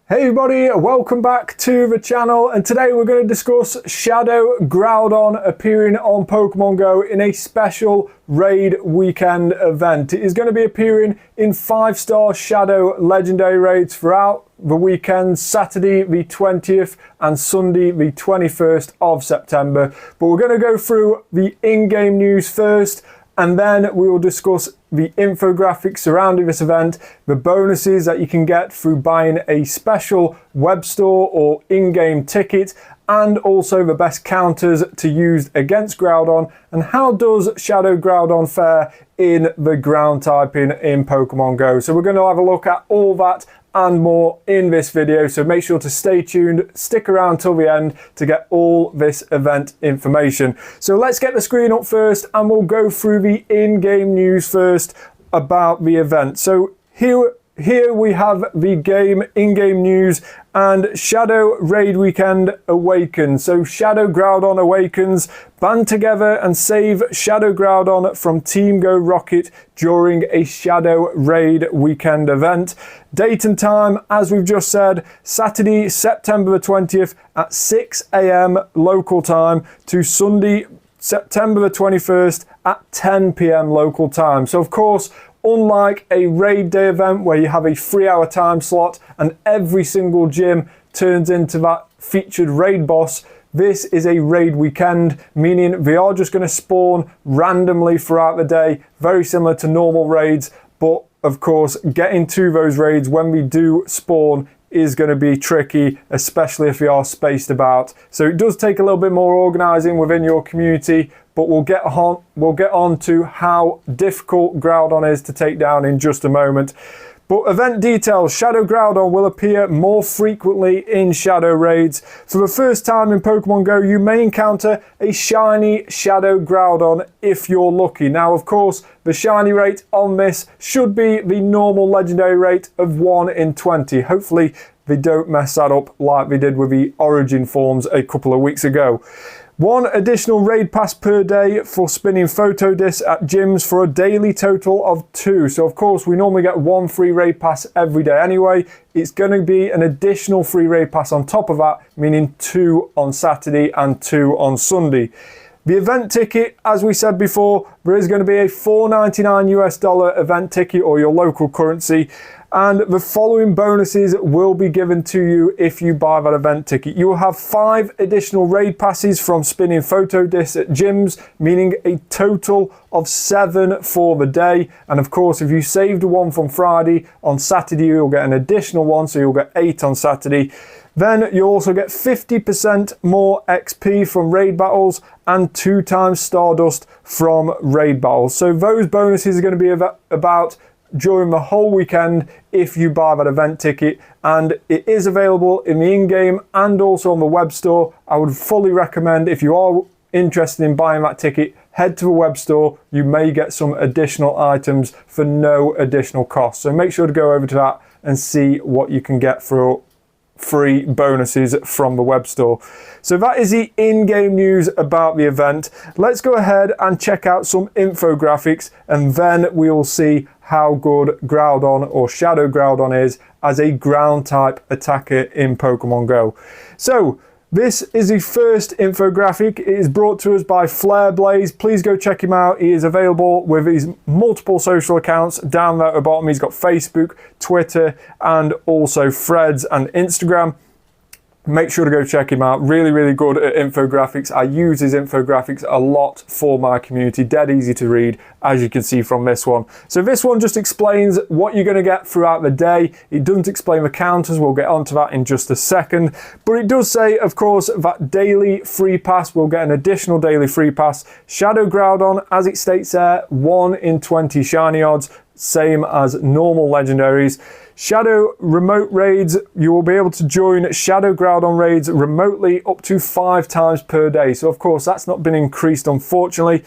Hey everybody, welcome back to the channel, and today we're going to discuss Shadow Groudon appearing on Pokemon GO in a special raid weekend event. It is going to be appearing in 5-star Shadow Legendary raids throughout the weekend, Saturday the 20th and Sunday the 21st of September. But we're going to go through the in-game news first, and then we will discuss the infographics surrounding this event, the bonuses that you can get through buying a special web store or in-game ticket, and also the best counters to use against Groudon, and how does Shadow Groudon fare in the ground typing in Pokemon GO. So we're going to have a look at all that and more in this video, so make sure to stay tuned, stick around till the end to get all this event information. So let's get the screen up first and we'll go through the in-game news first about the event. So here we have the in-game news, and Shadow Raid Weekend awakens. So Shadow Groudon awakens. Band together and save Shadow Groudon from Team Go Rocket during a Shadow Raid Weekend event. Date and time, as we've just said, Saturday, September the 20th at 6 AM local time to Sunday, September the 21st at 10 PM local time. So of course, unlike a raid day event where you have a 3-hour time slot and every single gym turns into that featured raid boss, this is a raid weekend, meaning they are just going to spawn randomly throughout the day, very similar to normal raids. But of course, getting to those raids when we do spawn is going to be tricky, especially if we are spaced about. So it does take a little bit more organizing within your community, but we'll get on to how difficult Groudon is to take down in just a moment. But event details: Shadow Groudon will appear more frequently in Shadow Raids. For the first time in Pokemon GO, you may encounter a shiny Shadow Groudon if you're lucky. Now, of course, the shiny rate on this should be the normal legendary rate of 1 in 20. Hopefully, they don't mess that up like they did with the Origin forms a couple of weeks ago. 1 additional raid pass per day for spinning photo discs at gyms for a daily total of 2. So of course we normally get 1 free raid pass every day anyway. It's going to be an additional free raid pass on top of that, meaning 2 on Saturday and 2 on Sunday. The event ticket, as we said before, there is going to be a $4.99 US event ticket or your local currency. And the following bonuses will be given to you if you buy that event ticket. You will have 5 additional raid passes from spinning photo discs at gyms, meaning a total of 7 for the day. And of course, if you saved one from Friday, on Saturday you'll get an additional one, so you'll get 8 on Saturday. Then you'll also get 50% more XP from raid battles and 2 times Stardust from raid battles. So those bonuses are going to be about during the whole weekend if you buy that event ticket, and it is available in the in-game and also on the web store. I would fully recommend, if you are interested in buying that ticket, head to the web store. You may get some additional items for no additional cost, so make sure to go over to that and see what you can get for free bonuses from the web store. So that is the in-game news about the event. Let's go ahead and check out some infographics, and then we will see how good Groudon or Shadow Groudon is as a ground type attacker in Pokemon GO. So this is the first infographic. It is brought to us by FlareBlaze. Please go check him out. He is available with his multiple social accounts down there at the bottom. He's got Facebook, Twitter, and also Threads and Instagram. Make sure to go check him out. Really, really good at infographics. I use his infographics a lot for my community. Dead easy to read, as you can see from this one. So this one just explains what you're going to get throughout the day. It doesn't explain the counters. We'll get onto that in just a second. But it does say, of course, that daily free pass will get an additional daily free pass. Shadow Groudon, as it states there, 1 in 20 shiny odds, same as normal legendaries. Shadow remote raids, you will be able to join Shadow Groudon raids remotely up to 5 times per day. So of course that's not been increased, unfortunately.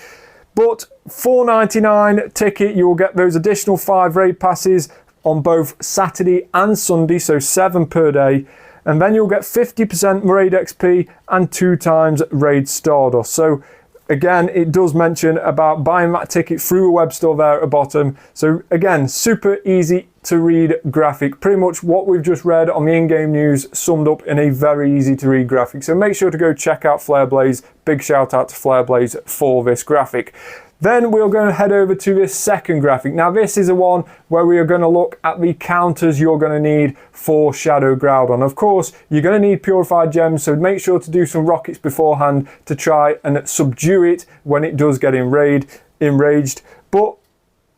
But $4.99 ticket, you will get those additional 5 raid passes on both Saturday and Sunday, so 7 per day. And then you'll get 50% raid XP and 2 times raid Stardust. So again, it does mention about buying that ticket through a web store there at the bottom. So again, super easy to read graphic. Pretty much what we've just read on the in-game news summed up in a very easy to read graphic. So make sure to go check out FlareBlaze. Big shout out to FlareBlaze for this graphic. Then we're going to head over to this second graphic. Now this is the one where we are going to look at the counters you're going to need for Shadow Groudon. Of course, you're going to need purified gems, so make sure to do some rockets beforehand to try and subdue it when it does get enraged. But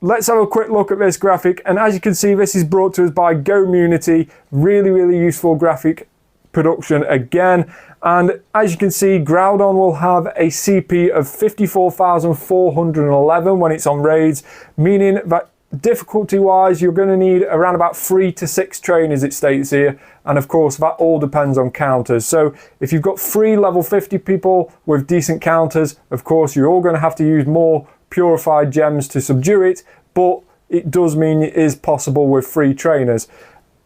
let's have a quick look at this graphic, and as you can see, this is brought to us by Gomunnity. Really useful graphic production again. And as you can see, Groudon will have a CP of 54,411 when it's on raids, meaning that difficulty wise you're going to need around about 3 to 6 trainers, it states here, and of course that all depends on counters. So if you've got 3 level 50 people with decent counters, of course you're all going to have to use more purified gems to subdue it, but it does mean it is possible with 3 trainers.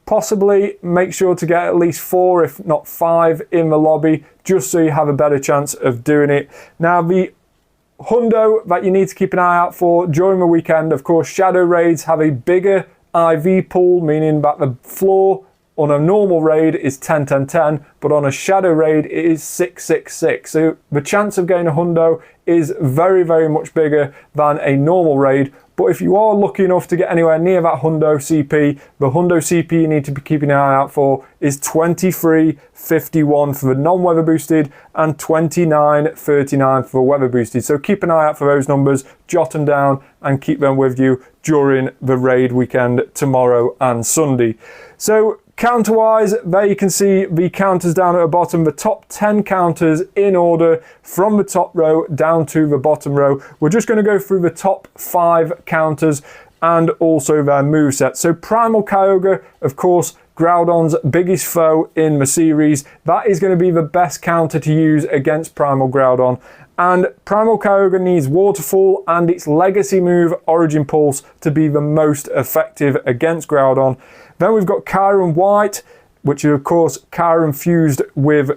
Possibly make sure to get at least 4, if not 5 in the lobby, just so you have a better chance of doing it. Now the hundo that you need to keep an eye out for during the weekend, of course, Shadow Raids have a bigger IV pool, meaning that the floor on a normal raid is 10-10-10, but on a Shadow Raid it is 6-6-6. So the chance of getting a hundo is very much bigger than a normal raid. But if you are lucky enough to get anywhere near that hundo CP, the hundo CP you need to be keeping an eye out for is 23.51 for the non-weather boosted and 29.39 for the weather boosted. So keep an eye out for those numbers, jot them down and keep them with you during the raid weekend tomorrow and Sunday. So counter-wise, there you can see the counters down at the bottom, the top 10 counters in order from the top row down to the bottom row. We're just going to go through the top 5 counters and also their moveset. So Primal Kyogre, of course, Groudon's biggest foe in the series. That is going to be the best counter to use against Primal Groudon. And Primal Kyogre needs Waterfall and its legacy move, Origin Pulse, to be the most effective against Groudon. Then we've got Kyurem White, which is of course Kyurem fused with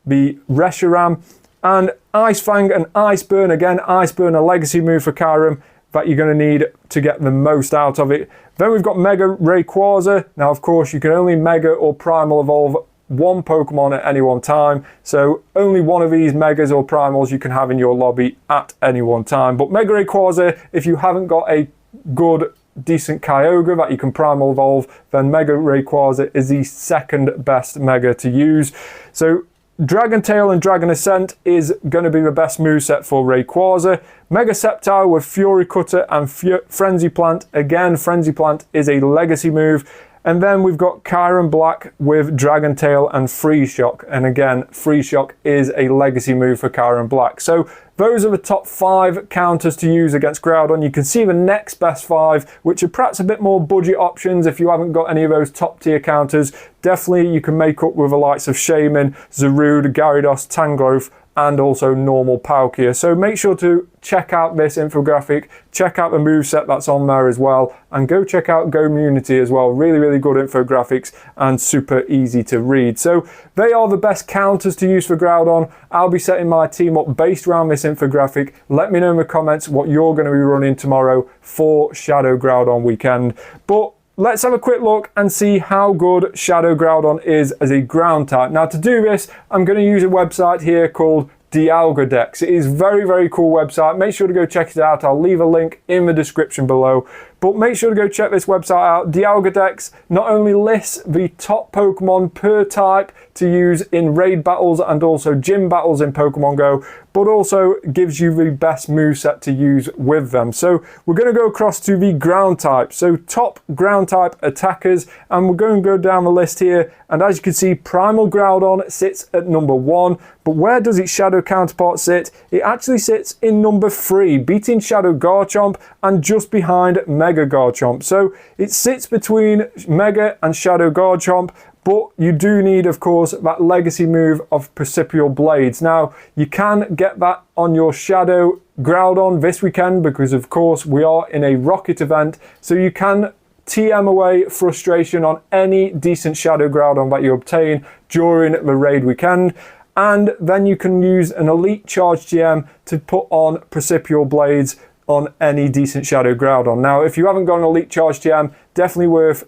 the Reshiram, and Ice Fang and Ice Burn. Again, Ice Burn, a legacy move for Kyurem that you're going to need to get the most out of it. Then we've got Mega Rayquaza. Now of course you can only Mega or Primal Evolve one Pokemon at any one time, so only one of these Megas or Primals you can have in your lobby at any one time. But Mega Rayquaza, if you haven't got a good decent Kyogre that you can Primal Evolve, then Mega Rayquaza is the second best Mega to use. So Dragon Tail and Dragon Ascent is going to be the best moveset for Rayquaza. Mega Sceptile with Fury Cutter and Frenzy Plant. Again, Frenzy Plant is a legacy move. And then we've got Kyurem Black with Dragon Tail and Freeze Shock. And again, Freeze Shock is a legacy move for Kyurem Black. So those are the top 5 counters to use against Groudon. You can see the next best 5, which are perhaps a bit more budget options if you haven't got any of those top tier counters. Definitely you can make up with the likes of Shaman, Zarude, Gyarados, Tangrowth, and also normal Palkia. So make sure to check out this infographic, check out the moveset that's on there as well, and go check out Gomunnity as well. Really good infographics and super easy to read. So they are the best counters to use for Groudon. I'll be setting my team up based around this infographic. Let me know in the comments what you're going to be running tomorrow for Shadow Groudon weekend. But let's have a quick look and see how good Shadow Groudon is as a ground type. Now to do this, I'm going to use a website here called Dialgadex. It is very cool website. Make sure to go check it out. I'll leave a link in the description below. But make sure to go check this website out. Dialgadex not only lists the top Pokemon per type to use in raid battles and also gym battles in Pokemon GO, but also gives you the best moveset to use with them. So we're going to go across to the ground type. So top ground type attackers, and we're going to go down the list here. And as you can see, Primal Groudon sits at number 1. But where does its shadow counterpart sit? It actually sits in number 3, beating Shadow Garchomp and just behind Mega Garchomp. So it sits between Mega and Shadow Garchomp, but you do need, of course, that legacy move of Precipitous Blades. Now, you can get that on your Shadow Groudon this weekend because, of course, we are in a Rocket event, so you can TM away frustration on any decent Shadow Groudon that you obtain during the raid weekend. and then you can use an Elite Charge GM to put on Precipitable Blades on any decent Shadow Groudon. Now, if you haven't got an Elite Charge GM, definitely worth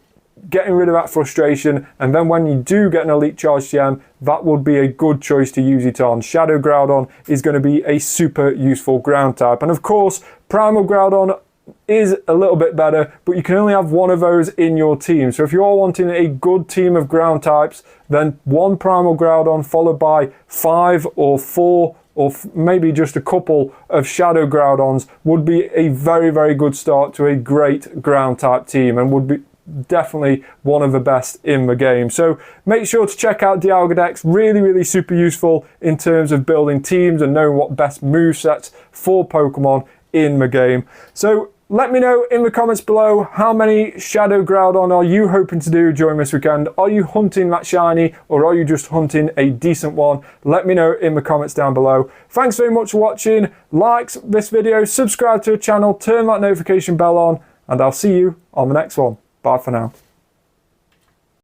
getting rid of that frustration, and then when you do get an Elite Charge GM, that would be a good choice to use it on. Shadow Groudon is going to be a super useful ground type, and of course, Primal Groudon is a little bit better, but you can only have one of those in your team. So if you're wanting a good team of ground types, then one Primal Groudon followed by 5 or 4 or maybe just a couple of Shadow Groudons would be a very, very good start to a great ground type team, and would be definitely one of the best in the game. So make sure to check out Dialga decks. Really super useful in terms of building teams and knowing what best movesets for Pokemon in the game. So let me know in the comments below, how many Shadow Groudon are you hoping to do during this weekend? Are you hunting that shiny, or are you just hunting a decent one? Let me know in the comments down below. Thanks very much for watching. Like this video, subscribe to the channel, turn that notification bell on, and I'll see you on the next one. Bye for now.